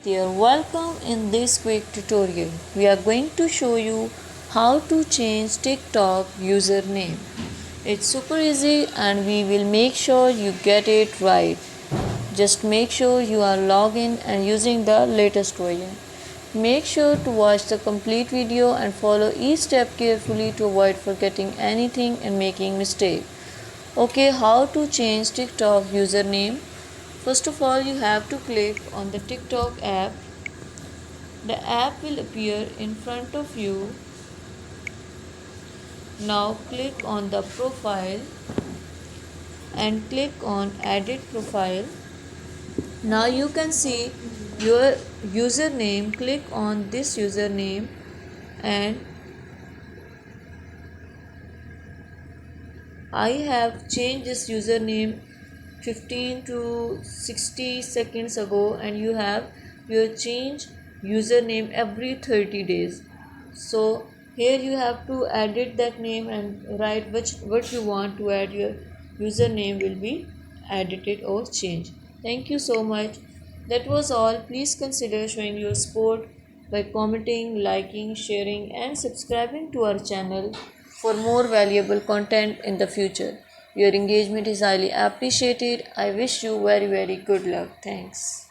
Dear, welcome in this quick tutorial. We are going to show you how to change TikTok username. It's super easy and we will make sure you get it right. Just make sure you are logged in and using the latest version. Make sure to watch the complete video and follow each step carefully to avoid forgetting anything and making mistake. Okay, how to change TikTok username? First of all, you have to click on the TikTok app. The app will appear in front of you. Now click on the profile and click on edit profile. Now you can see your username. Click on this username and I have changed this username 15 to 60 seconds ago, and you have your change username every 30 days. So here you have to edit that name and write what you want to add. Your username will be edited or changed. Thank you so much. That was all. Please consider showing your support by commenting, liking, sharing and subscribing to our channel for more valuable content in the future. Your engagement is highly appreciated. I wish you very good luck. Thanks.